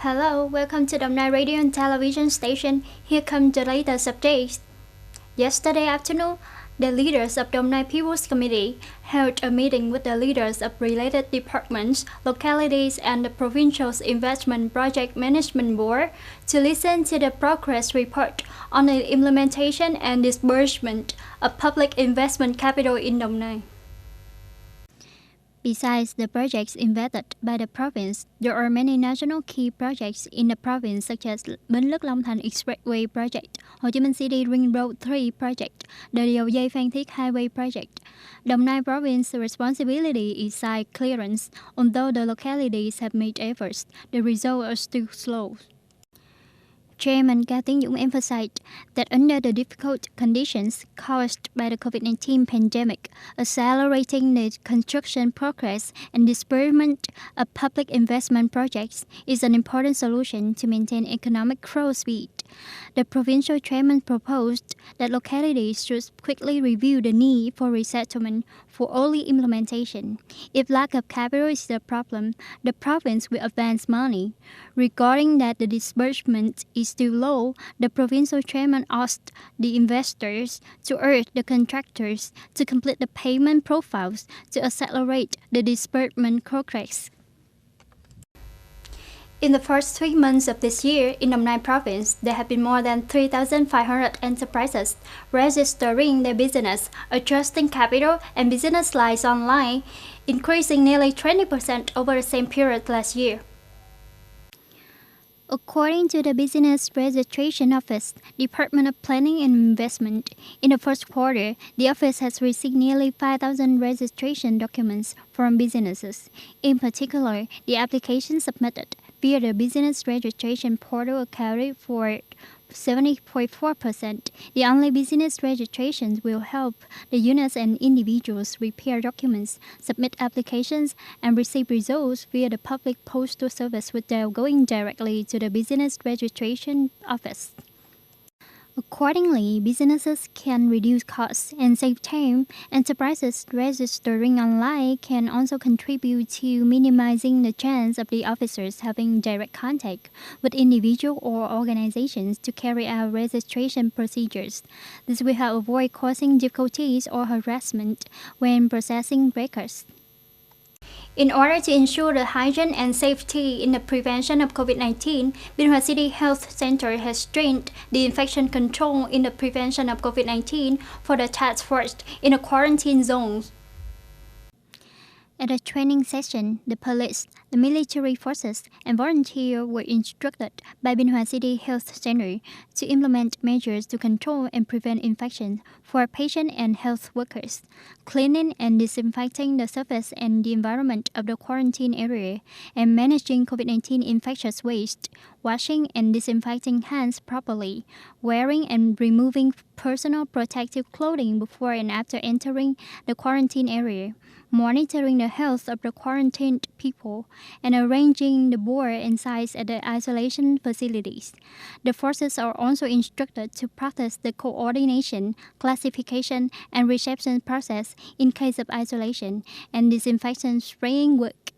Hello, welcome to Đồng Nai Radio and Television Station. Here come the latest updates. Yesterday afternoon, the leaders of Đồng Nai People's Committee held a meeting with the leaders of related departments, localities, and the Provincial Investment Project Management Board to listen to the progress report on the implementation and disbursement of public investment capital in Đồng Nai. Besides the projects invested by the province, there are many national key projects in the province such as Bến Lức Long Thành Expressway Project, Ho Chi Minh City Ring Road 3 Project, the Dầu Dây Phan Thiết Highway Project. Đồng Nai province's responsibility is site clearance. Although the localities have made efforts, the results are still slow. Chairman Cao Tiến Dũng emphasized that under the difficult conditions caused by the COVID-19 pandemic, accelerating the construction progress and disbursement of public investment projects is an important solution to maintain economic growth speed. The provincial chairman proposed that localities should quickly review the need for resettlement for early implementation. If lack of capital is the problem, the province will advance money. Regarding that the disbursement is still low, the provincial chairman asked the investors to urge the contractors to complete the payment profiles to accelerate the disbursement progress. In the first 3 months of this year, in Đồng Nai province, there have been more than 3,500 enterprises registering their business, adjusting capital and business lines online, increasing nearly 20% over the same period last year. According to the Business Registration Office, Department of Planning and Investment, in the first quarter, the office has received nearly 5,000 registration documents from businesses. In particular, the applications submitted via the business registration portal accounted for 70.4%. The online business registrations will help the units and individuals prepare documents, submit applications, and receive results via the public postal service without going directly to the business registration office. Accordingly, businesses can reduce costs and save time. Enterprises registering online can also contribute to minimizing the chance of the officers having direct contact with individuals or organizations to carry out registration procedures. This will help avoid causing difficulties or harassment when processing records. In order to ensure the hygiene and safety in the prevention of COVID-19, Binh Hoa City Health Center has strengthened the infection control in the prevention of COVID-19 for the task force in the quarantine zones. At a training session, the police, the military forces, and volunteers were instructed by Binh Hoa City Health Center to implement measures to control and prevent infections for patients and health workers, cleaning and disinfecting the surface and the environment of the quarantine area, and managing COVID-19 infectious waste, washing and disinfecting hands properly, wearing and removing personal protective clothing before and after entering the quarantine area, monitoring the health of the quarantined people, and arranging the board and sites at the isolation facilities. The forces are also instructed to practice the coordination, classification, and reception process in case of isolation and disinfection spraying work.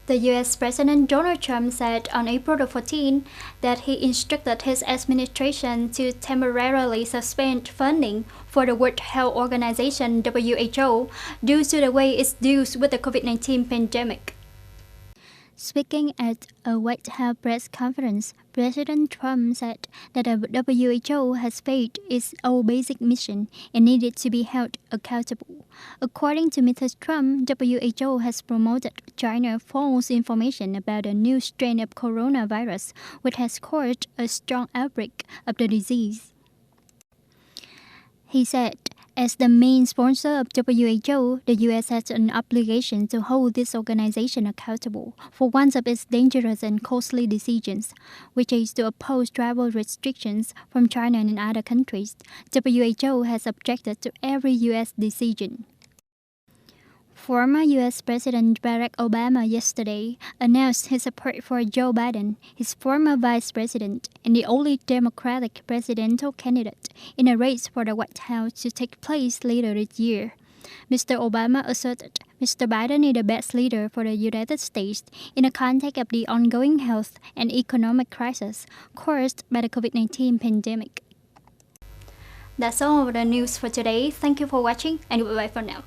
The U.S. President Donald Trump said on April 14 that he instructed his administration to temporarily suspend funding for the World Health Organization (WHO) due to the way it deals with the COVID-19 pandemic. Speaking at a White House press conference, President Trump said that the WHO has failed its own basic mission and needed to be held accountable. According to Mr. Trump, WHO has promoted China false information about a new strain of coronavirus, which has caused a strong outbreak of the disease. He said, as the main sponsor of WHO, the U.S. has an obligation to hold this organization accountable for one of its dangerous and costly decisions, which is to oppose travel restrictions from China and other countries. WHO has objected to every U.S. decision. Former U.S. President Barack Obama yesterday announced his support for Joe Biden, his former vice president and the only Democratic presidential candidate in a race for the White House to take place later this year. Mr. Obama asserted Mr. Biden is the best leader for the United States in the context of the ongoing health and economic crisis caused by the COVID-19 pandemic. That's all of the news for today. Thank you for watching and goodbye for now.